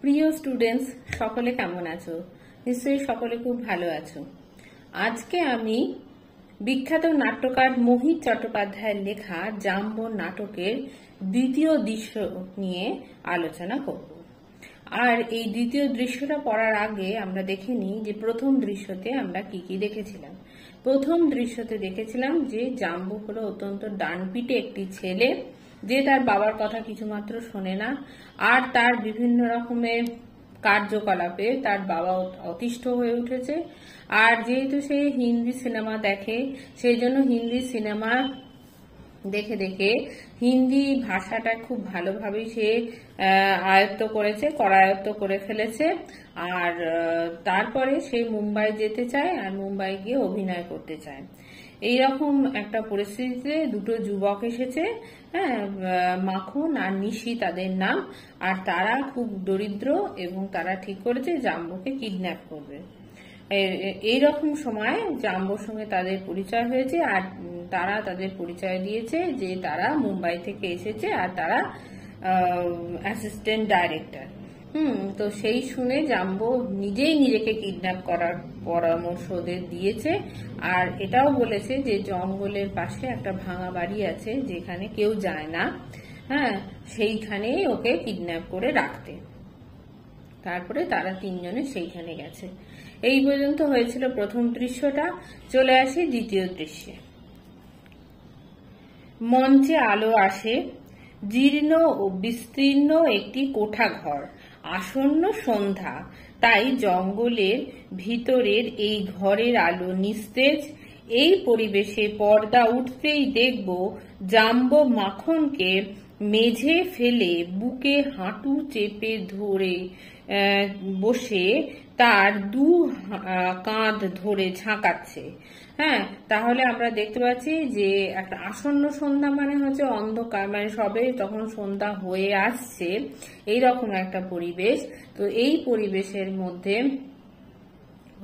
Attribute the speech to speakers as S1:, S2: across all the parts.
S1: প্রিয় স্টুডেন্টস, সকলে কেমন আছো? নিশ্চয়ই সকলে খুব ভালো আছো। আজকে আমি বিখ্যাত নাট্যকার মোহিত চট্টোপাধ্যায়ের লেখা জাম্বো নাটকের দ্বিতীয় দৃশ্য নিয়ে আলোচনা করব। আর এই দ্বিতীয় দৃশ্যটা পড়ার আগে আমরা দেখে নিই যে প্রথম দৃশ্যতে আমরা কি কি দেখেছিলাম। প্রথম দৃশ্যতে দেখেছিলাম যে জাম্বো হলো অত্যন্ত ডানপিটে একটি ছেলে, যে তার বাবার কথা কিছুমাত্র শোনে না, আর তার বিভিন্ন রকমের কার্যকলাপে তার বাবা অতিষ্ঠ হয়ে উঠেছে। আর যেহেতু সে হিন্দি সিনেমা দেখে, সেই জন্য হিন্দি সিনেমা দেখে দেখে হিন্দি ভাষাটা খুব ভালোভাবে সে করায়ত্ত করে ফেলেছে। আর তারপরে সে মুম্বাই যেতে চায় আর মুম্বাই গিয়ে অভিনয় করতে চায়। এইরকম একটা পরিস্থিতিতে দুটো যুবক এসেছে, মাখন আর নিশি তাদের নাম। আর তারা খুব দরিদ্র এবং তারা ঠিক করেছে জাম্বোকে কিডন্যাপ করবে। এইরকম সময় জাম্বোর সঙ্গে তাদের পরিচয় হয়েছে, আর তারা তাদের পরিচয় দিয়েছে যে তারা মুম্বাই থেকে এসেছে আর তারা অ্যাসিস্ট্যান্ট ডাইরেক্টর। তো সেই শুনে জাম্বো নিজেই নিজেকে কিডন্যাপ করার পরামর্শ ওদের দিয়েছে। আর এটাও বলেছে যে জঙ্গলের পাশে একটা ভাঙা বাড়ি আছে যেখানে কেউ যায় না, সেইখানেই ওকে কিডন্যাপ করে রাখতে। তারপরে তারা তিনজনে সেইখানে গেছে। এই পর্যন্ত হয়েছিল প্রথম দৃশ্যটা। চলে আসি দ্বিতীয় দৃশ্যে। মঞ্চে আলো আসে। জীর্ণ ও বিস্তীর্ণ একটি কোঠাঘর। আসন্ন সন্ধ্যা, তাই জঙ্গলের ভিতরের এই ঘরের আলো নিস্তেজ। এই পরিবেশে পর্দা উঠতেই দেখব জাম্বো মাখনকে মেঝে ফেলে বুকে হাঁটু চেপে ধরে বসে তার দু কাঁধ ধরে ঝাঁকাচ্ছে। তাহলে আমরা দেখতে পাচ্ছি যে একটা আসন্ন সন্ধ্যা মানে হচ্ছে অন্ধকার, মানে সবে তখন সন্ধ্যা হয়ে আসছে, এইরকম একটা পরিবেশ। তো এই পরিবেশের মধ্যে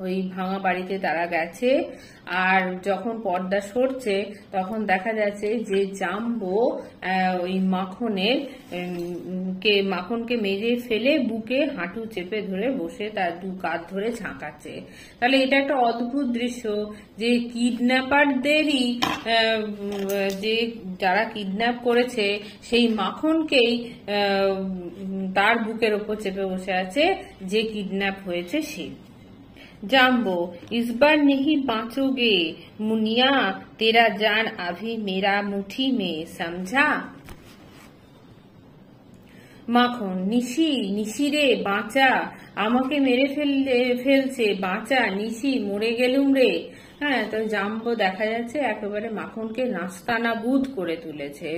S1: ওই ভাঙা বাড়িতে তারা গেছে। আর যখন পর্দা সরছে তখন দেখা যাচ্ছে যে জাম্বো ওই মাখনকে মেজে ফেলে বুকে হাঁটু চেপে ধরে বসে তার দু কাঁধ ধরে ঝাঁকাচ্ছে। তাহলে এটা একটা অদ্ভুত দৃশ্য যে কিডন্যাপারদেরই যে যারা কিডন্যাপ করেছে সেই মাখনকেই তার বুকের ওপর চেপে বসে আছে যে কিডন্যাপ হয়েছে সে। जाम्बो, इस बार नहीं बांचोगे मुनिया, तेरा जान अभी मेरा मुट्ठी में, समझा? মাখন, নিশি রে বাঁচা, আমাকে মেরে ফেলছে, বাঁচা নিশি, মরে গেলুম রে। তো জাম্বো দেখা যাচ্ছে একেবারে মাখনকে নাস্তানাবুদ করে তুলেছে।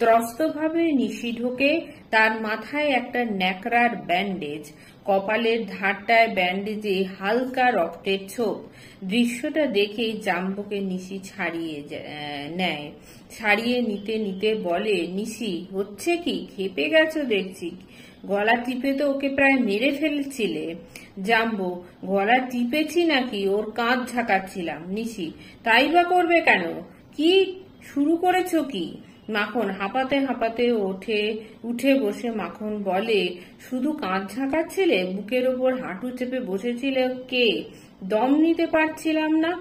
S1: ত্রস্তভাবে নিশি ঢোকে। তার মাথায় একটা ন্যাকড়ার ব্যান্ডেজ, কপালের ধারটায় ব্যান্ডেজে হালকা রক্তের ছোপ। দৃশ্যটা দেখেই জাম্বোকে নিশি ছাড়িয়ে নেয়। ছাড়িয়ে নিতে নিতে বলে, নিশি, হচ্ছে কি? খেপে গেছো দেখছি। গলা টিপে তো ওকে প্রায় মেরে ফেলছিলে। জাম্বো, গলা টিপেছি নাকি? ওর কাঁধ ঝাঁকাচ্ছিলাম। নিশি, তাই বা করবে কেন? কি শুরু করেছো কি? মাখন হাঁপাতে হাঁপাতে উঠে বসে মাখন বলে, শুধু কাঁধ ঝাঁকাচ্ছিলে? বুকের ওপর হাঁটু চেপে বসেছিলে কে? দম নিতে পারছিলাম না।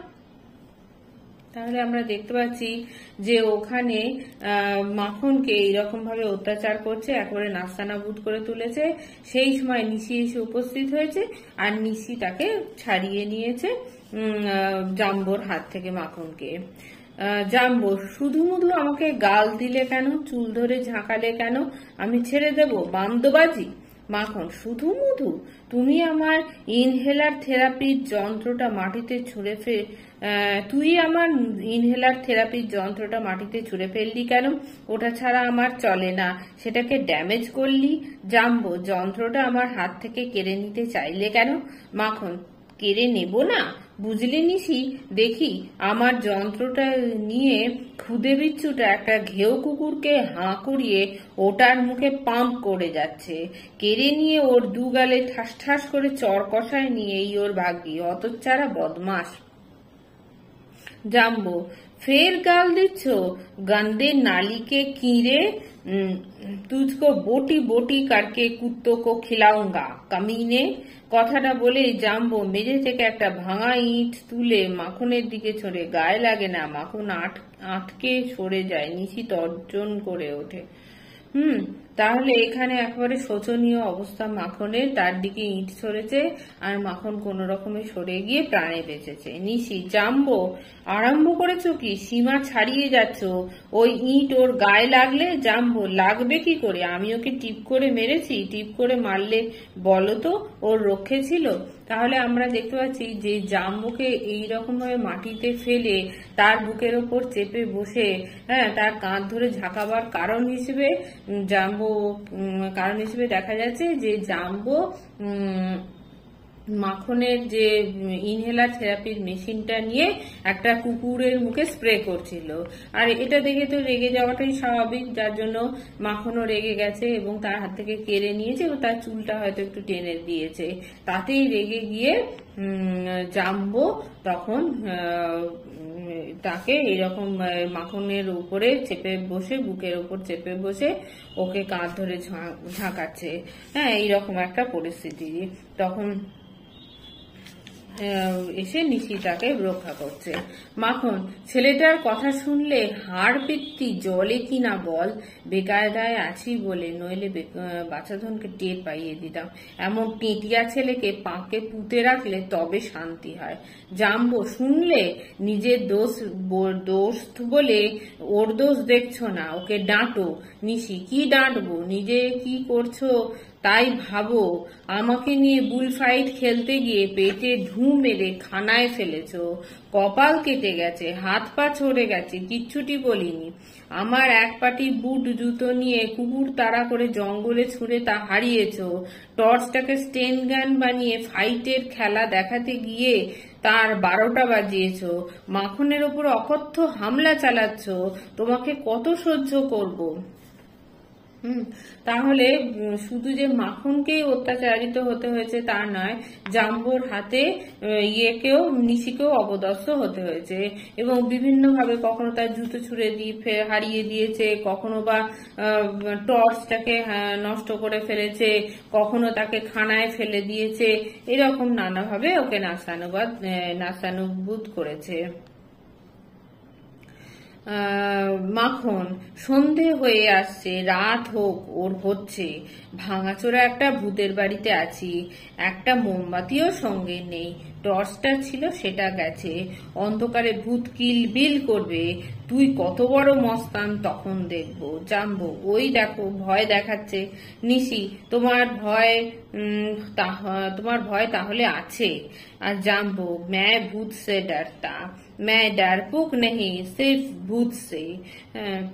S1: তাহলে আমরা দেখতে পাচ্ছি যে ওখানে মাখনকে এইরকম ভাবে অত্যাচার করছে, একেবারে নাস্তানাবুদ করে তুলেছে। সেই সময় নিশি এসে উপস্থিত হয়েছে আর নিশি তাকে ছাড়িয়ে নিয়েছে জাম্বোর হাত থেকে মাখনকে। জাম্বো, শুধু আমাকে গাল দিলে কেন? চুল ধরে ঝাঁকালে কেন? আমি ছেড়ে দেব বান্দবাজি? মাখন, শুধু তুমি আমার ইনহেলার থেরাপির যন্ত্রটা মাটিতে ছুঁড়ে ফেললি কেন? ওটা ছাড়া আমার চলে না, সেটাকে ড্যামেজ করলি। জাম্বো, যন্ত্রটা আমার হাত থেকে কেড়ে নিতে চাইলে কেন? মাখন, কেড়ে নেব না, বুঝলি নিশি? দেখি আমার যন্ত্রটা নিয়ে খুদে বিচ্ছুটা একটা ঘেউ কুকুরকে হাঁ করিয়ে ওটার মুখে পাম্প করে যাচ্ছে। কেড়ে নিয়ে ওর দু গালে ঠাস ঠাস করে চর কষায় নিয়েই ওর ভাগ্যি, অতচ্ছাড়া বদমাস। জাম্বো, ফের গাল দিচ্ছ? गंदे नाली के कीड़े, तुझको बोटी बोटी करके कुत्तों को खिलाऊंगा कमीने। কথাটা বলেই জাম্বো মেঝে থেকে একটা ভাঙা ইট তুলে মাখনের দিকে ছড়ে। গায়ে লাগে না, মাখন আটকে সরে যায়। নিশি তর্জন করে ওঠে। তাহলে এখানে একেবারে শোচনীয় অবস্থা মাখনের। তার দিকে ইট ছড়েছে আর মাখন কোন রকমে সরে গিয়ে প্রাণে বেঁচেছে। নিশি, জাম্বো আরম্ভ করেছো কি? সীমা ছাড়িয়ে যাচ্ছ। ওই ইট ওর গায়ে লাগলে? জাম্বো, লাগবে কি করে? আমি ওকে টিপ করে মেরেছি। টিপ করে মারলে বলো তো ওর রক্ষে ছিল? তাহলে আমরা দেখতে পাচ্ছি যে জাম্বোকে এইরকম ভাবে মাটিতে ফেলে তার বুকের ওপর চেপে বসে তার কাঁধ ধরে ঝাঁকাবার কারণ হিসেবে দেখা যাচ্ছে যে জাম্বো মাখনের যে ইনহেলার থেরাপির মেশিনটা নিয়ে একটা কুকুরের মুখে স্প্রে করছিল। আর এটা দেখে তো রেগে যাওয়াটাই স্বাভাবিক, যার জন্য মাখনও রেগে গেছে এবং তার হাত থেকে কেড়ে নিয়েছে এবং তার চুলটা হয়তো একটু টেনে দিয়েছে। তাতেই রেগে গিয়ে জাম্বো তখন তাকে এইরকম মাখনের উপরে চেপে বসে, বুকের উপর চেপে বসে ওকে কাঁধ ধরে ঝাঁকাচ্ছে। এইরকম একটা পরিস্থিতি। তখন এসে নিশি তাকে রক্ষা করছে। মাখন, ছেলেটার কথা শুনলে হাড় পিত্তি জলে কিনা বল। বেকায়দায় আছি বলে, নইলে বাছাধনকে টের পাইয়ে দিতাম। এমন টেটিয়া ছেলেকে পাকে পুঁতে রাখলে তবে শান্তি হয়। জাম্বো, শুনলে? নিজের দোষ বলে ওর দোষ দেখছো না, ওকে ডাঁটো। নিশি, কি ডাঁটবো? নিজে কি করছো তাই ভাবো। আমাকে নিয়ে বুল ফাইট খেলতে গিয়ে পেটে ঢু মেরে খানায় ফেলেছো, কপাল কেটে গেছে, হাত পা ছড়ে গেছে, কিচ্ছুটি বলিনি। আমার এক পাটি বুট জুতো নিয়ে কুকুর তাড়া করে জঙ্গলে ছুঁড়ে তা হারিয়েছো। টর্চটাকে স্টেন গান বানিয়ে ফাইটের খেলা দেখাতে গিয়ে তার 12টা বাজিয়েছো। মাখনের ওপর অকথ্য হামলা চালাচ্ছ, তোমাকে কত সহ্য করব? তাহলে শুধু যে মাখনকেই অত্যাচারিত হতে হয়েছে তা নয়, জাম্বোর হাতে নিশিকেও অপদস্থ হতে হয়েছে এবং বিভিন্ন ভাবে কখনো তার জুতো ছুঁড়ে দিয়ে হারিয়ে দিয়েছে, কখনো বা টর্চটাকে নষ্ট করে ফেলেছে, কখনো তাকে খানায় ফেলে দিয়েছে। এরকম নানাভাবে ওকে নাস্তানুবুদ করেছে। মাখন, সন্ধে হয়ে আসছে, রাত হোক ওর হচ্ছে। ভাঙাচোরা একটা ভূতের বাড়িতে আছি, একটা মোমবাতিও সঙ্গে নেই। টর্চটা ছিল সেটা গেছে, অন্ধকারে ভূত কিলবিল করবে। তুই কত বড় মস্তান তখন দেখবো। জাম্বো, ওই দেখো ভয় দেখাচ্ছে। নিশি, তোমার ভয় তাহলে আছে? আর জাম্বো, मैं भूत से डरता, मैं डरपोक नहीं सिर्फ भूत से।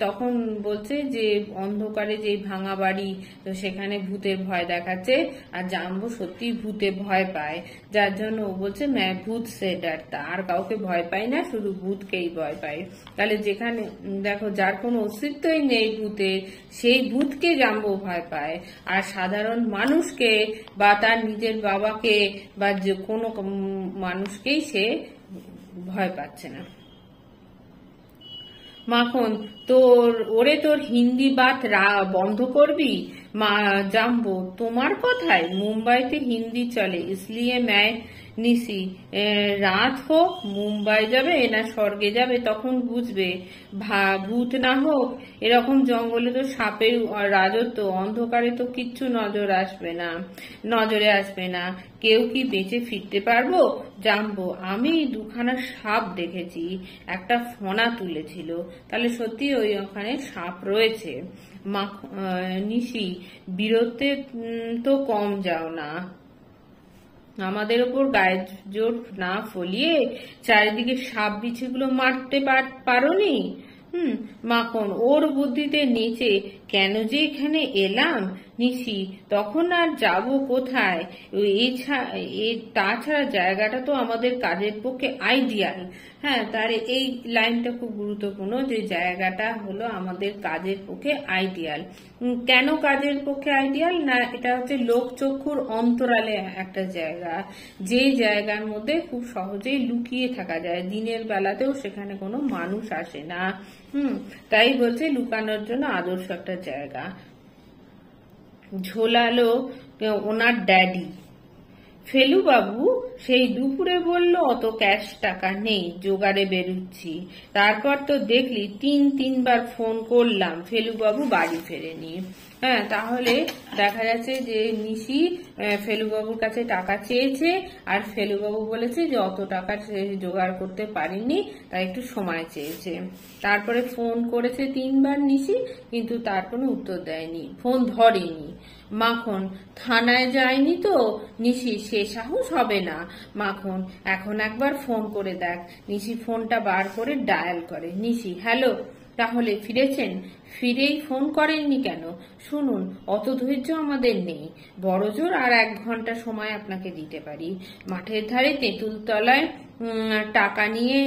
S1: তখন বলছে যে অন্ধকারে যে ভাঙা বাড়ি, তো সেখানে ভূতের ভয় দেখাচ্ছে। আর জাম্বো সত্যি ভূতে ভয় পায়, যার জন্য ও বলছে मैं भूत से डरता, আর কাউকে ভয় পাই না, শুধু ভূতকেই ভয় পাই। তাহলে যেখানে দেখো যার কোনো অস্তিত্বই নেই ভূতের, সেই ভূতকে জাম্বো ভয় পায়। আর সাধারণ মানুষকে বা তার নিজের বাবাকে বা যে কোনো মানুষকেই সে ভয় পাচ্ছে না। মাখন, তোর হিন্দি বাত বন্ধ করবি? জাম্বো, তোমার কথায় মুম্বাইতে হিন্দি চলে, इसलिए मैं। নিশি, রাত হোক, মুম্বাই যাবে না স্বর্গে যাবে তখন বুঝবে। ভূত না হোক, এরকম জঙ্গলে তো সাপের রাজত্ব, অন্ধকারে তো কিচ্ছু নজরে আসবে না। কেউ কি বেঁচে ফিরতে পারবো? জাম্বো, আমি 2খানা সাপ দেখেছি, একটা ফনা তুলেছিল। তাহলে সত্যি ওখানে সাপ রয়েছে। নিশি, বিরতে তো কম যাও না, আমাদের ওপর গায়ের জোর না ফলিয়ে চারিদিকে সাপ বিছেগুলো মারতে পারোনি? মাখন, ওর বুদ্ধিতে নেচে কেন যে এখানে এলাম নিশি, তখন আর যাব কোথায়? তাছাড়া জায়গাটা তো আমাদের কাজের পক্ষে আইডিয়াল। হ্যাঁ, তার এই লাইনটা খুব গুরুত্বপূর্ণ, যে জায়গাটা হলো আমাদের কাজের পক্ষে আইডিয়াল। কেন কাজের পক্ষে আইডিয়াল? না, এটা হচ্ছে লোকচক্ষুর অন্তরালে একটা জায়গা, যে জায়গার মধ্যে খুব সহজেই লুকিয়ে থাকা যায়, দিনের বেলাতেও সেখানে কোনো মানুষ আসে না। তাই বলছে লুকানোর জন্য আদর্শ একটা জায়গা। ঝোলালো ওনার ড্যাডি। ফেলুবাবু সেই দুপুরে বলল, অত ক্যাশ টাকা নেই, জোগাড়ে বেরুচ্ছি। তারপর তো দেখলি তিনবার ফোন করলাম, ফেলুবাবু বাড়ি ফেরেনি। হ্যাঁ, তাহলে দেখা যাচ্ছে যে নিশি ফেলুবাবুর কাছে টাকা চেয়েছে, আর ফেলুবাবু বলেছে যে অত টাকা জোগাড় করতে পারিনি, তাই একটু সময় চেয়েছে। তারপরে ফোন করেছে 3বার নিশি, কিন্তু তার কোনো উত্তর দেয়নি, ফোন ধরেনি। মাখন, থানায় যায়নি তো নিশি, সে সাহস হবে না। মাখন, এখন একবার ফোন করে দেখ। নিশি ফোনটা বার করে ডায়াল করে। নিশি, হ্যালো, তাহলে ফিরেছেন? ফিরেই ফোন করেননি কেন? শুনুন, অত ধৈর্য আমাদের নেই, বড়জোর আর 1 ঘন্টা সময় আপনাকে দিতে পারি। মাঠের ধারে তেঁতুল তলায় টাকা নিয়ে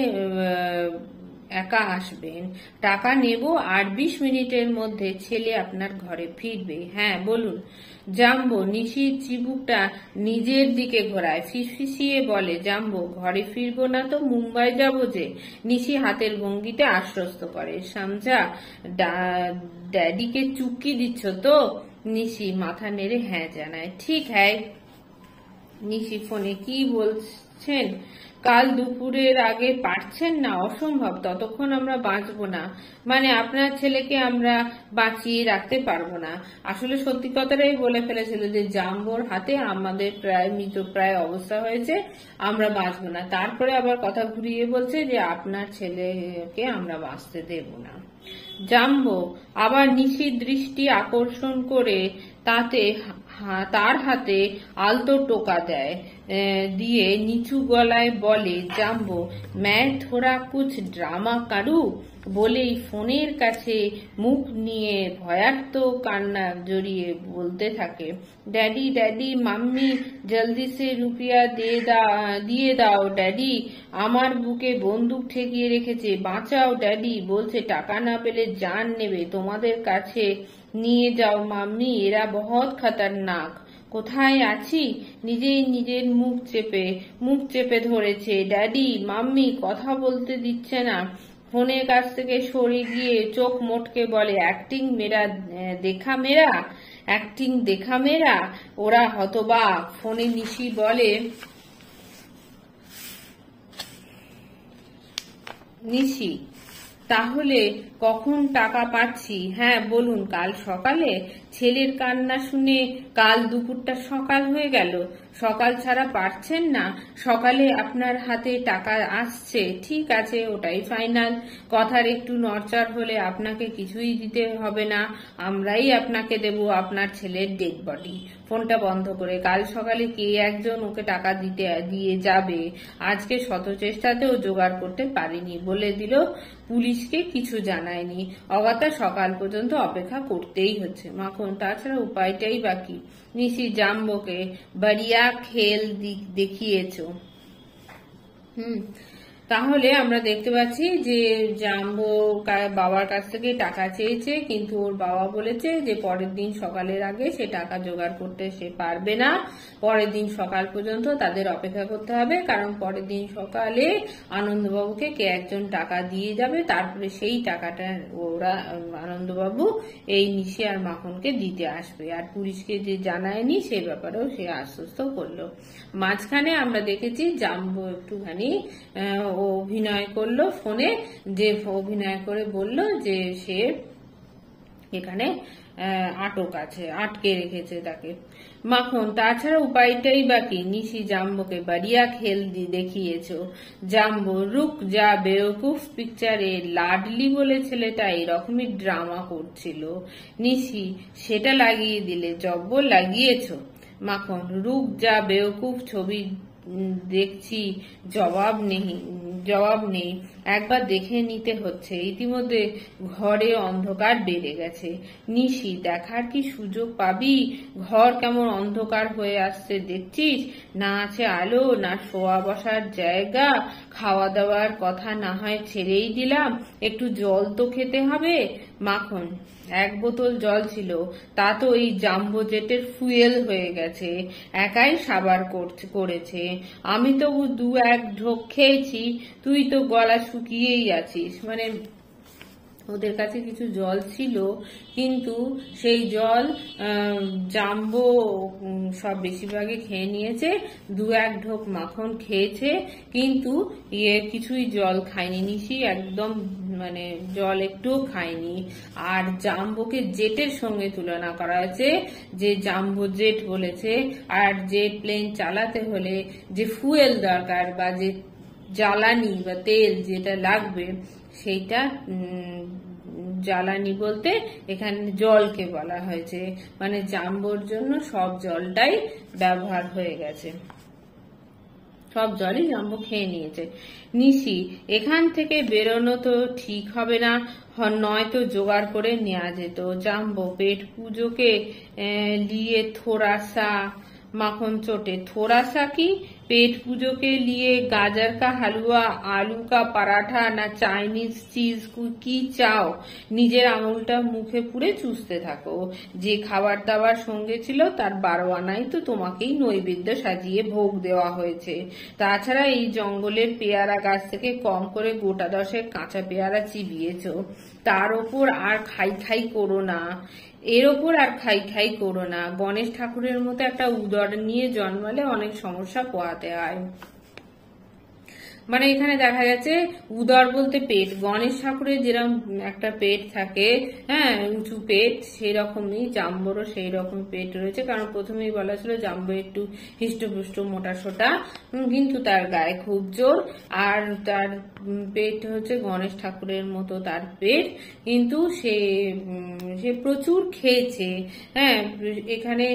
S1: একা আসবেন। টাকা নেব, আর 20 মিনিটের মধ্যে ছেলে আপনার ঘরে ফিরবে। হ্যাঁ, বলুন। জাম্বো নিশির চিবুকটা নিজের দিকে ঘোরায়, ফিসফিসিয়ে বলে, জাম্বো, ঘরে ফিরবো না তো মুম্বাই যাব যে। নিশি হাতের ভঙ্গিতে আশ্বস্ত করে। সমঝা? ড্যাডিকে চুক্তি দিচ্ছ তো? নিশি মাথা নেড়ে হ্যাঁ জানায়। ঠিক হ্যাঁ। নিশি ফোনে, কি বলছেন? কাল দুপুরের আগে পারছেন না? অসম্ভব, ততক্ষণ আমরা বাঁচবো না। মানে আপনার ছেলেকে আমরা বাঁচিয়ে রাখতে পারবো না। আসলে সত্যি কথাটাই বলে ফেলেছিল যে জাম্বোর হাতে আমাদের প্রায় মৃতপ্রায় অবস্থা হয়েছে, আমরা বাঁচবো না। তারপরে আবার কথা ঘুরিয়ে বলছে যে আপনার ছেলেকে আমরা বাঁচতে দেব না। জাম্বো আবার নিশির দৃষ্টি আকর্ষণ করে তার হাতে আলতো টোকা দিয়ে নিচু গলায় বলে, জাম্বো, मैं थोड़ा कुछ ड्रामा करूं? বলেই ফোনের কাছে মুখ নিয়ে ভয়ার্ত কান্না জড়িয়ে বলতে থাকে, ড্যাডি ড্যাডি, মাম্মি জলদি সে রুপিয়া দিয়ে দাও ড্যাডি, আমার বুকে বন্দুক ঠেকিয়ে রেখেছে, বাঁচাও ড্যাডি, বলছে টাকা না পেলে জান নেবে, তোমাদের কাছে নিয়ে যাও মাম্মি, এরা বহুত খতরনাক। কোথায় আছি? নিজেই নিজের মুখ চেপে ধরেছে। ড্যাডি, মাম্মি কথা বলতে দিচ্ছে না। ফোনের কাছ থেকে সরে গিয়ে চোখ মোটকে বলে, অ্যাক্টিং দেখা মেরা। ওরা হতবাক। ফোনে নিশি বলে, নিশি, তাহলে কখন টাকা পাচ্ছি? হ্যাঁ বলুন, কাল সকালে? ছেলের কান্না শুনে কাল দুপুরটা সকাল হয়ে গেল। সকাল ছাড়া পারছেন না? সকালে আপনার হাতে টাকা আসছে, ঠিক আছে, ওটাই ফাইনাল। কথার একটু নড়চড় হলে আপনাকে কিছুই দিতে হবে না, আমরাই আপনাকে দেব আপনার ছেলের ডেড বডি। ফোনটা বন্ধ করে, কাল সকালে কে একজন ওকে টাকা দিয়ে যাবে। আজকে শত চেষ্টাতেও জোগাড় করতে পারিনি, বলে দিল পুলিশকে কিছু জানায়নি। অগাতা সকাল পর্যন্ত অপেক্ষা করতেই হচ্ছে। মাখন, তাছাড়া উপায়টাই বাকি। নিশি, জাম্বোকে বাড়িয়া খেল দেখিয়েছ। তাহলে আমরা দেখতে পাচ্ছি যে জাম্বো বাবার কাছ থেকে টাকা চেয়েছে, কিন্তু ওর বাবা বলেছে যে পরের দিন সকালের আগে সে টাকা জোগাড় করতে সে পারবে না, পরের দিন সকাল পর্যন্ত তাদের অপেক্ষা করতে হবে, কারণ পরের দিন সকালে আনন্দবাবুকে কে একজন টাকা দিয়ে যাবে, তারপরে সেই টাকাটা ওরা আনন্দবাবু এই নিশি আর মাখনকে দিতে আসবে। আর পুলিশকে যে জানায়নি সে ব্যাপারেও সে আশ্বস্ত করলো। মাঝখানে আমরা দেখেছি জাম্বো একটুখানি অভিনয় করলো ফোনে, যে অভিনয় করে বলল যে সে এখানে আটকে রেখেছে তাকে। মাখন, তাছাড়া উপায়টাই বাকি। নিশি জাম্বোকে বাড়িয়া খেল দেখিয়েছ। জাম্বো, রুক যা বেওকুফ, পিকচারে লাডলি বলে ছেলেটা এরকমই ড্রামা করছিল। নিশি, সেটা লাগিয়ে দিলে? জব্বর লাগিয়েছ। মাখন, রুক যা বেওকুফ, ছবি দেখছি, জবাব নেই, একবার দেখে নিতে হচ্ছে। ইতিমধ্যে ঘরে অন্ধকার বেড়ে গেছে। নিশি, দেখার কি সুযোগ পাবি? ঘর কেমন অন্ধকার হয়ে আসছে দেখছিস? না আছে আলো, না শোয়া বসার জায়গা। খাওয়া দাওয়ার কথা না হয় ছেড়েই দিলাম, একটু জল তো খেতে হবে। মাখন, 1 বোতল জল ছিল, তা তো এই জাম্বো জেটের ফুয়েল হয়ে গেছে, একাই সাবার করেছে। আমি তো 2-1 ঢোক খেয়েছি, তুই তো গলা শুকিয়েই আছিস। মানে ওদের কাছে কিছু জল ছিল, কিন্তু সেই জল জাম্বো সব বেশিরভাগই খেয়ে নিয়েছে। 2-1 ঢোক মাখন খেয়েছে, কিন্তু কিছুই জল খায়নি। নিশি একদম মানে জল একটুও খায়নি। আর জাম্বোকে জেটের সঙ্গে তুলনা করা হয়েছে, যে জাম্বো জেট বলেছে। আর জেট প্লেন চালাতে হলে যে ফুয়েল দরকার বা যে জ্বালানি বা তেল যেটা লাগবে, সেইটা জ্বালানি বলতে এখানে জলকে বলা হয়েছে। মানে জাম্বোর জন্য সব জলটাই ব্যবহার হয়ে গেছে, সব জলই জাম্বো খেয়ে নিয়েছে। নিশি, এখান থেকে বেরোনো তো ঠিক হবে না, নয়তো জোগাড় করে নেওয়া যেত। জাম্বো, পেট পুজোকে লিয়ে থোড়াসা। মাখন চোটে, থোড়াসা কি? पेट पूजो के लिए गाजर का हलवा, आलू का पराठा ना चाइनीज चीज কি চাও? নিজের আঙুলটা মুখে পুরে চুষতে থাকো। যে খাবার দাবার সঙ্গে ছিল তার 12 আনাই তো তোমাকেই নৈবেদ্য সাজিয়ে ভোগ দেওয়া হয়েছে। তাছাড়া এই জঙ্গলের পেয়ারা গাছ থেকে কম করে গোটা 10 কাঁচা পেয়ারা চিবিয়েছ। তার ওপর আর খাই খাই করো না, এর ওপর আর খাই খাই করো না। গণেশ ঠাকুরের মতো একটা উদর নিয়ে জন্মালে অনেক সমস্যা পোহাতে হয়। মানে এখানে দেখা যাচ্ছে উদর বলতে পেট। গণেশ ঠাকুরের যেরকম একটা পেট থাকে, হ্যাঁ, উঁচু পেট, সেই রকমই জাম্বোরও সেই রকম পেট রয়েছে। কারণ প্রথমেই বলা ছিল জাম্বো একটু হিষ্টপুষ্ট মোটা সোটা, কিন্তু তার গায়ে খুব জোর। আর তার পেট হচ্ছে গণেশ ঠাকুরের মতো তার পেট, কিন্তু সে প্রচুর খেয়েছে। হ্যাঁ, এখানে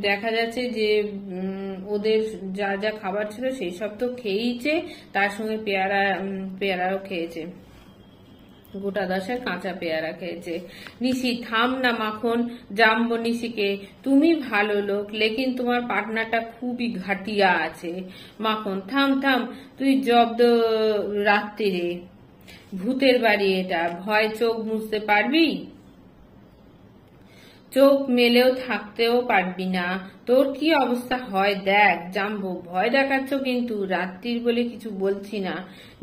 S1: দেখা যাচ্ছে যে ওদের যা যা খাবার ছিল সেই সব তো খেয়েইছে, তার সঙ্গে পেয়ারাও খেয়েছে, গোটা 10 কাঁচা পেয়ারা খেয়েছে। নিশি, থাম না মাখন। জাম্বো নিশিকে, তুমি ভালো লোক, লেকিন তোমার পার্টনারটা খুবই ঘাটিয়া আছে। মাখন, থাম থাম, তুই জব্দ রাত্রিরে, ভূতের বাড়ি এটা, ভয় চোখ মুছতে পারবি? চোখ মেলেও থাকতেও পারবি না, তোর কি অবস্থা হয় দেখ। জাম্বো, ভয় দেখাচ্ছ কিন্তু, রাত্রির বলে কিছু বলছি না।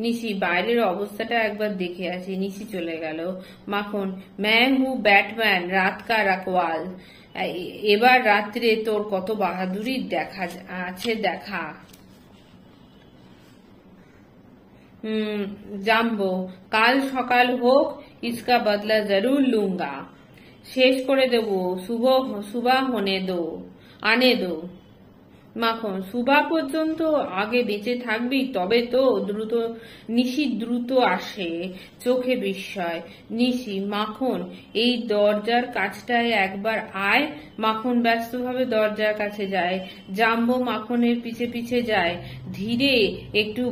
S1: নিশি, বাইরের অবস্থাটা একবার দেখে আসি। নিশি চলে গেল। মাখন, मैं हूँ ব্যাটম্যান, রাত কা রখওয়াল। এবার রাত্রে তোর কত বাহাদুরি দেখা আছে দেখা। জাম্বো, কাল সকাল হোক, इसका बदला जरूर लूंगा। শেষ করে দেব, সুবা আনে দো। মাখন, সুবা পর্যন্ত আগে বেঁচে থাকবি তবে তো। নিশি দ্রুত আসে, চোখে বিস্ময়। নিশি, মাখন, এই দরজার কাছটায় একবার আয়। মাখন ব্যস্তভাবে দরজার কাছে যায়। জাম্বো মাখনের পিছে পিছে যায়, ধীরে, একটু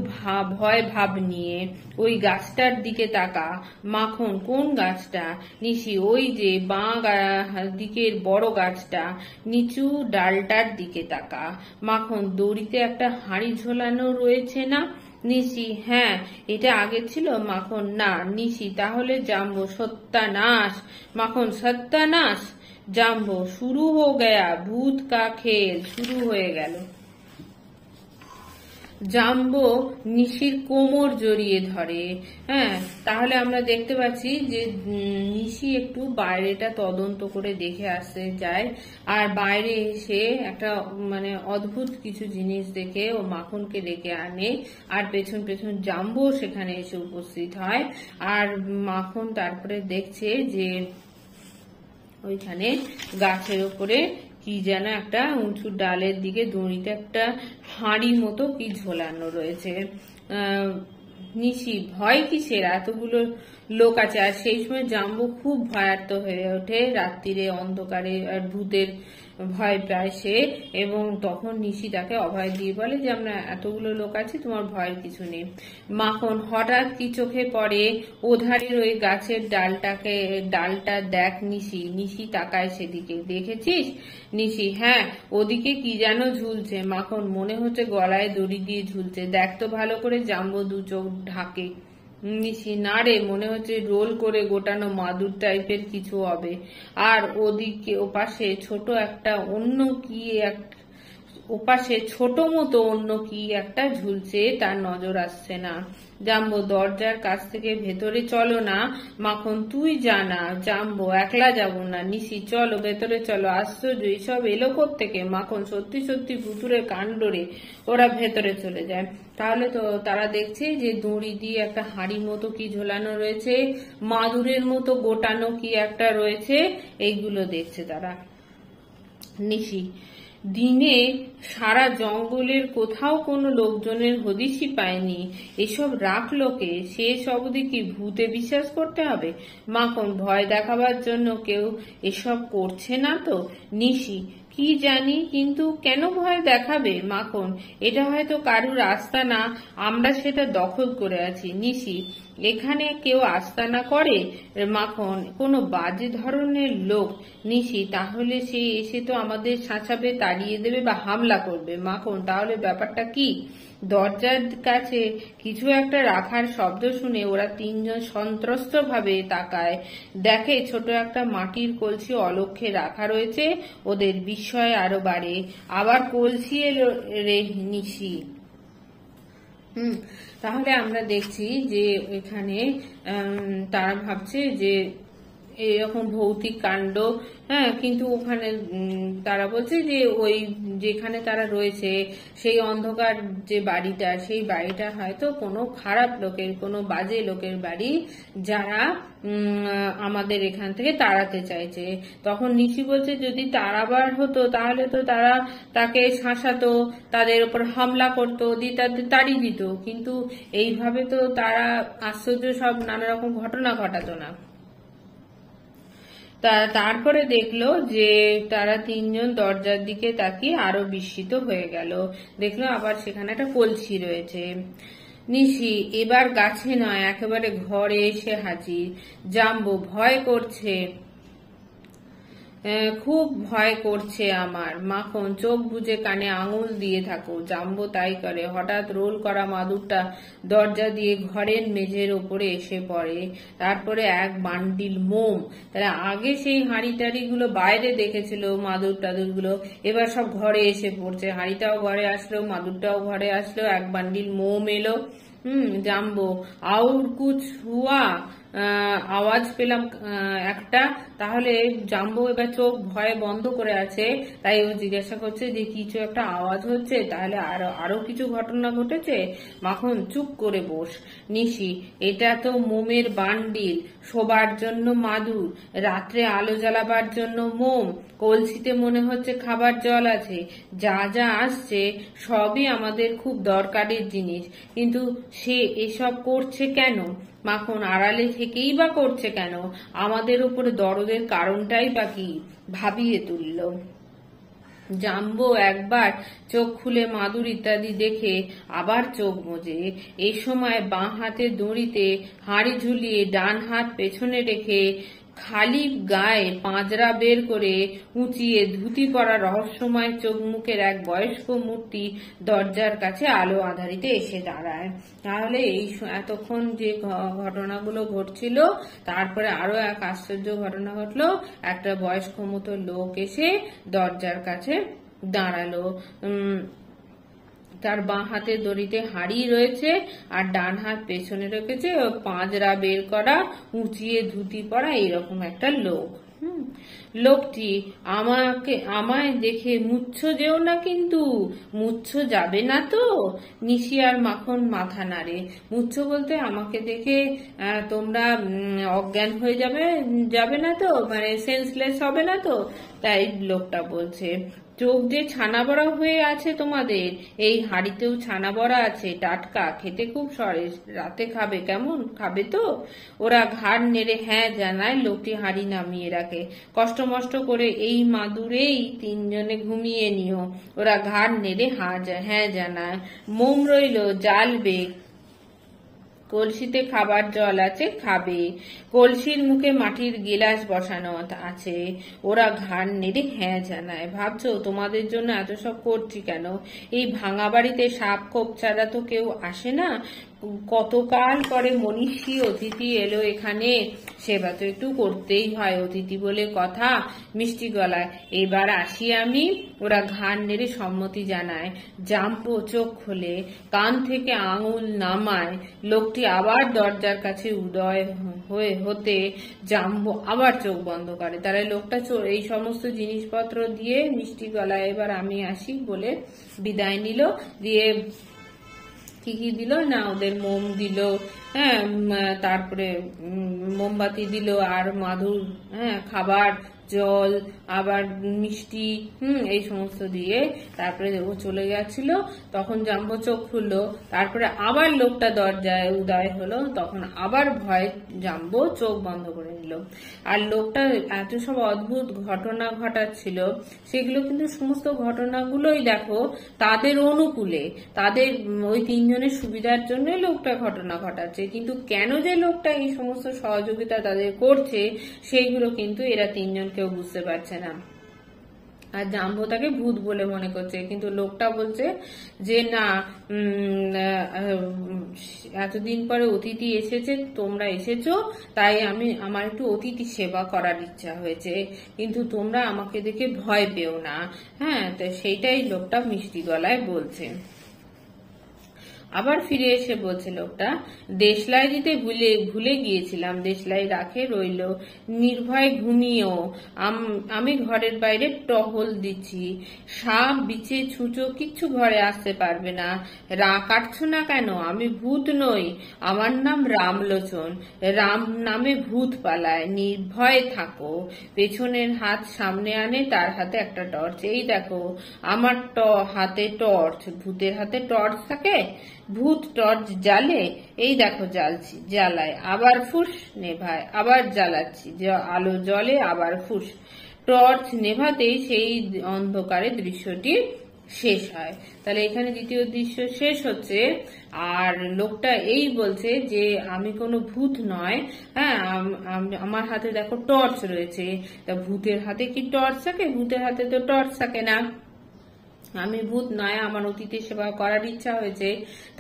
S1: ভয় ভাব নিয়ে। ওই গাছটার দিকে তাকা। মাখন, কোন গাছটা? নিশি, ওই যে বাঁ দিকের বড় গাছটা, নিচু ডালটার দিকে তাকা। মাখন, দড়িতে একটা হাঁড়ি ঝোলানো রয়েছে না? নিশি, হ্যাঁ, এটা আগে ছিল। মাখন, না। নিশি, তাহলে জাম্বো, সত্যানাশ। মাখন, সত্যানাশ। জাম্বো, শুরু হো গয়া, ভূত কা খেল, শুরু হয়ে গেল। জাম্বো নিশির কোমর জড়িয়ে ধরে। হ্যাঁ, তাহলে আমরা দেখতে পাচ্ছি যে নিশি একটু বাইরেটা তদন্ত করে দেখে আসতে যায়, আর বাইরে এসে একটা মানে অদ্ভুত কিছু জিনিস দেখে ও মাখনকে ডেকে আনে, আর পেছন পেছন জাম্বো সেখানে এসে উপস্থিত হয়। আর মাখন তারপরে দেখছে যে ওইখানে গাছের ওপরে কি যেন একটা উঁচু ডালের দিকে দড়িতে একটা হাঁড়ি মতো কি ঝোলানো রয়েছে। নিশি, ভয় কিসের, এতগুলো লোক আছে। আর সেই সময় জাম্বো খুব ভয়ার্ত হয়ে ওঠে রাত্রিরে অন্ধকারে, আর ভূতের ভয় পায় সে, এবং তখন নিশি তাকে অভয় দিয়ে বলে যে আমরা এতগুলো লোক আছি, তোমার ভয়ের কিছু নেই। মাখন হঠাৎ কি চোখে পড়ে ওধারের ওই গাছের ডালটা দেখ নিশি। নিশি তাকায় সেদিকে। দেখেছিস? নিশি, হ্যাঁ, ওদিকে কি যেন ঝুলছে। মাখন, মনে হচ্ছে গলায় দড়ি দিয়ে ঝুলছে, দেখ তো ভালো করে। জাম্বো দু চোখ ঢাকে। নিশি, না রে, মনে হচ্ছে রোল করে গোটানো মাদুর টাইপের কিছু হবে। আর ওদিকে ওপাশে ছোট মতো অন্য কি একটা ঝুলছে, তার নজর আসছে না। জাম্বো, দরজার কাছ থেকে ভেতরে চলো না। মাখন, তুই জানা। জাম্বো, একলা যাব না। নিশি, চলো ভেতরে চলো। আশ্চর্য, এসব এলো কোত্থেকে? মাখন, সত্যি সত্যি ভুতুরে কাণ্ডরে। ওরা ভেতরে চলে যায়। তাহলে তো তারা দেখছে যে দড়ি দিয়ে একটা হাঁড়ি মতো কি ঝোলানো রয়েছে, মাদুরের মতো গোটানো কি একটা রয়েছে, এইগুলো দেখছে তারা। নিশি, দিনে সারা জঙ্গলের কোথাও কোনো লোকজনের হদিশই পায়নি, এসব রাখলো কে? শেষ অবধি কি ভূতে বিশ্বাস করতে হবে? মাখন, ভয় দেখাবার জন্য কেউ এসব করছে না তো? নিশি, কি জানি, কিন্তু কেন ভয় দেখাবে? মাখন, এটা হয়তো কারুর আস্তানা, আমরা সেটা দখল করে আছি। নিশি, এখানে কেউ আস্তানা করে? মাখন, কোনো বাজে ধরনের লোক। নিশি, তাহলে সে এসে তো আমাদের ছাঁচাবে, তাড়িয়ে দেবে বা হামলা করবে। মাখন, তাহলে ব্যাপারটা কি? দরজার কাছে কিছু একটা রাখার শব্দ শুনে ওরা তিনজন সন্ত্রস্ত ভাবে তাকায়। দেখে ছোট একটা মাটির কলসি অলক্ষ্যে রাখা রয়েছে। ওদের বিস্ময় আরো বাড়ে। আবার কলসি এলো রে নিশি। তাহলে আমরা দেখছি যে এখানে তারা ভাবছে যে এরকম ভৌতিক কাণ্ড, হ্যাঁ, কিন্তু ওখানে তারা বলছে যে ওই যেখানে তারা রয়েছে সেই অন্ধকার যে বাড়িটা, সেই বাড়িটা হয়তো কোনো খারাপ লোকের, কোনো বাজে লোকের বাড়ি, যারা আমাদের এখান থেকে তাড়াতে চাইছে। তখন নিশি বলছে যদি তাড়াবার হতো তাহলে তো তারা তাকে শাসাতো, তাদের উপর হামলা করতো, দিয়ে তাদের তাড়িয়ে দিত, কিন্তু এইভাবে তো তারা আশ্চর্য সব নানা রকম ঘটনা ঘটাতো না। তারপরে দেখলো যে তারা তিনজন দরজার দিকে তাকিয়ে আরো বিস্মিত হয়ে গেল। দেখলো আবার সেখানে একটা কলসি রয়েছে। নিশি এবার গাছে নয়, একেবারে ঘরে এসে হাজির। জাম্বো, ভয় করছে, খুব ভয় করছে আমার। মাখন, চোখ বুজে কানে আঙুল দিয়ে থাকো। জাম্বো তাই করে। হঠাৎ রোল করা মাদুরটা দরজা দিয়ে ঘরের মেঝের ওপরে এসে পড়ে। তারপরে এক বান্ডিল মোম। তাহলে আগে সেই হাঁড়ি টাড়িগুলো বাইরে দেখেছিল, মাদুর টাদুর গুলো, এবার সব ঘরে এসে পড়ছে। হাঁড়িটাও ঘরে আসলো, মাদুরটাও ঘরে আসলো, এক বান্ডিল মোম এলো। জাম্বো, আউর কুছ হুয়া, আওয়াজ পেলাম একটা। তাহলে জাম্বো এবার চোখ ভয়ে বন্ধ করে আছে, তাই ও জিজ্ঞাসা করছে যে কিছু একটা আওয়াজ হচ্ছে, তাহলে আরো কিছু ঘটনা ঘটেছে। মাখন, চুপ করে বস। নিশি, এটা তো মোমের বান্ডিল, শোবার জন্য মাদুর, রাত্রে আলো জ্বালাবার জন্য মোম, কলসিতে মনে হচ্ছে খাবার জল আছে। যা যা আসছে সবই আমাদের খুব দরকারের জিনিস, কিন্তু সে এসব করছে কেন? মাখন, আড়ালে থেকেই বা করছে কেন? আমাদের উপরে দরদের কারণটাই বা কি? ভাবিয়ে তুলল। জাম্বো একবার চোখ খুলে মাদুর ইত্যাদি দেখে আবার চোখ মোজে। এই সময় বাঁ হাতের দড়িতে হাঁড়ি ঝুলিয়ে ডান হাত পেছনে রেখে খালি গায়ে পাঁজরা বের করে উঁচিয়ে ধুতি পরা রহস্যময় চোখ মুখের এক বয়স্ক মূর্তি দরজার কাছে আলো আঁধারিতে এসে দাঁড়ায়। তাহলে এই এতক্ষণ যে ঘটনাগুলো ঘটছিল, তারপরে আরো এক আশ্চর্য ঘটনা ঘটলো। একটা বয়স্ক মতো লোক এসে দরজার কাছে দাঁড়ালো। তার বাঁ হাতে দড়িতে হাঁড়ি রয়েছে আর ডান হাত পেছনে রেখেছে, পাঁজরা বের করা, উঁচিয়ে ধুতি পরা, এরকম একটা লোক। লোকটি আমায় দেখে মুচ্ছ যেও না, কিন্তু মুচ্ছ যাবে না তো? নিশি আর মাখন মাথা নাড়ে। মুচ্ছ বলতে আমাকে দেখে তোমরা অজ্ঞান হয়ে যাবে না তো, মানে সেন্সলেস হবে না তো? তাই লোকটা বলছে। চোখ যে ছানা বড়া হয়ে আছে তোমাদের, এই হাঁড়িতেও ছানা বড়া আছে, টাটকা, খেতে খুব সরেস, রাতে খাবে, কেমন খাবে তো? ওরা ঘাড় নেড়ে হ্যাঁ জানায়। লোকটি হাঁড়ি নামিয়ে রাখে। কষ্ট মষ্ট করে এই মাদুরেই তিনজনে ঘুমিয়ে নিও। ওরা ঘাড় নেড়ে হ্যাঁ জানায়। মোম রইল, জ্বালবে, কলসিতে খাবার জল আছে, খাবে। কলসির মুখে মাটির গিলাস বসানো আছে। ওরা ঘাড় নেড়ে হ্যাঁ জানায়। ভাবছো তোমাদের জন্য এত সব করছি কেন? এই ভাঙা বাড়িতে সাপ খোপ ছাড়া তো কেউ আসে না। কতকাল পরে মনীষী অতিথি এলো এখানে, সেবা তো একটু করতেই হয়, অতিথি বলে কথা। মিষ্টি গলায়, এবার আসি আমি। ওরা ঘাড় নেড়ে সম্মতি জানায়। জাম্বো চোখ খোলে, কান থেকে আঙুল নামায়। লোকটি আবার দরজার কাছে উদয় হতে জাম্বো আবার চোখ বন্ধ করে। তাহলে লোকটা এই সমস্ত জিনিসপত্র দিয়ে মিষ্টি গলায় এবার আমি আসি বলে বিদায় নিল। দিয়ে কি কি দিল না, ওদের মোম দিল, হ্যাঁ, তারপরে মোমবাতি দিল, আর মাদুর, হ্যাঁ, খাবার, জল, আবার মিষ্টি, এই সমস্ত দিয়ে তারপরে ও চলে গেছিল। তখন জাম্বো চোখ খুললো। তারপরে আবার লোকটা দরজায় উদয় হলো। তখন আবার ভয়ে জাম্বো চোখ বন্ধ করে নিল। আর লোকটা এত সব অদ্ভুত ঘটনা ঘটাচ্ছিল, সেগুলো কিন্তু সমস্ত ঘটনাগুলোই দেখো তাদের অনুকূলে, তাদের ওই তিনজনের সুবিধার জন্য লোকটা ঘটনা ঘটাচ্ছে। কিন্তু কেন যে লোকটা এই সমস্ত সহযোগিতা তাদের করছে, সেইগুলো কিন্তু এরা তিনজন কেউ বুঝতে পারছে না। আর জাম্বো তাকে ভূত বলে মনে করছে, কিন্তু লোকটা বলছে যে না, এতদিন পরে অতিথি এসেছে, তোমরা এসেছো, তাই আমার একটু অতিথি সেবা করার ইচ্ছা হয়েছে, কিন্তু তোমরা আমাকে দেখে ভয় পেও না। হ্যাঁ, তো সেইটাই লোকটা মিষ্টি গলায় বলছে। আবার ফিরে এসে বলছে লোকটা, দেশলাই দিতে ভুলে গিয়েছিলাম, দেশলাই রাখে রইল, নির্ভয় ঘুমিয়েও। আমি ঘরের বাইরে টহল দিচ্ছি, সাপ বিছে ছুঁচো কিচ্ছু ঘরে আসতে পারবে না। কাটছো না কেন? আমি ভূত নই, আমার নাম রামলোচন, রাম নামে ভূত পালায়, নির্ভয়ে থাকো। পেছনের হাত সামনে আনে, তার হাতে একটা টর্চ। এই দেখো আমার হাতে টর্চ। ভূতের হাতে টর্চ থাকে? ভূত টর্চ জ্বালে, এই দেখো জ্বালছি, জ্বালায়, আবার ফুস, নেভায়, আবার জ্বালাচ্ছি, আলো জ্বলে, আবার ফুস। টর্চ নেভাতেই সেই অন্ধকারে দৃশ্যটি শেষ হয়। তাহলে এখানে দ্বিতীয় দৃশ্য শেষ হচ্ছে। আর লোকটা এই বলছে যে আমি কোনো ভূত নয়, হ্যাঁ, আমার হাতে দেখো টর্চ রয়েছে। তা ভূতের হাতে কি টর্চ থাকে? ভূতের হাতে তো টর্চ থাকে না। আমি ভূত নয়, আমার অতিথি সেবা করার ইচ্ছা হয়েছে,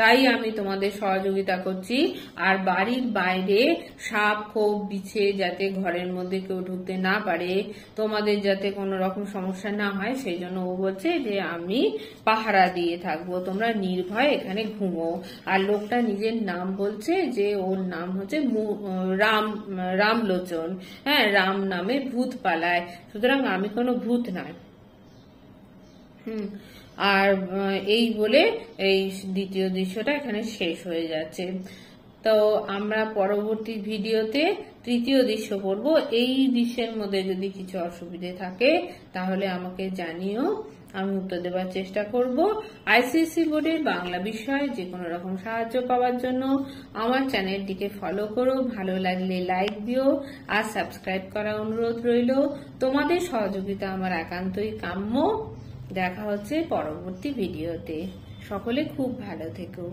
S1: তাই আমি তোমাদের সহযোগিতা করছি। আর বাড়ির বাইরে সাপ খোপ বিছে যাতে ঘরের মধ্যে কেউ ঢুকতে না পারে, তোমাদের যাতে কোনো রকম সমস্যা না হয়, সেই জন্য ও বলছে যে আমি পাহারা দিয়ে থাকবো, তোমরা নির্ভয় এখানে ঘুমো। আর লোকটা নিজের নাম বলছে যে ওর নাম হচ্ছে রামলোচন, হ্যাঁ, রাম নামে ভূত পালায়, সুতরাং আমি কোনো ভূত নয়। আর এই বলে এই দ্বিতীয় দৃশ্যটা এখানে শেষ হয়ে যাচ্ছে। তো আমরা পরবর্তী ভিডিওতে তৃতীয় দৃশ্য পড়বো। এই দৃশ্যের মধ্যে যদি কিছু অসুবিধে থাকে তাহলে আমাকে জানিও, আমি উত্তর দেওয়ার চেষ্টা করব। আইসিএসসি বোর্ডের বাংলা বিষয়ে যে কোনো রকম সাহায্য পাওয়ার জন্য আমার চ্যানেলটিকে ফলো করো, ভালো লাগলে লাইক দিও, আর সাবস্ক্রাইব করা অনুরোধ রইল। তোমাদের সহযোগিতা আমার একান্তই কাম্য। দেখা হচ্ছে পরবর্তী ভিডিওতে। সকলে খুব ভালো থেকো।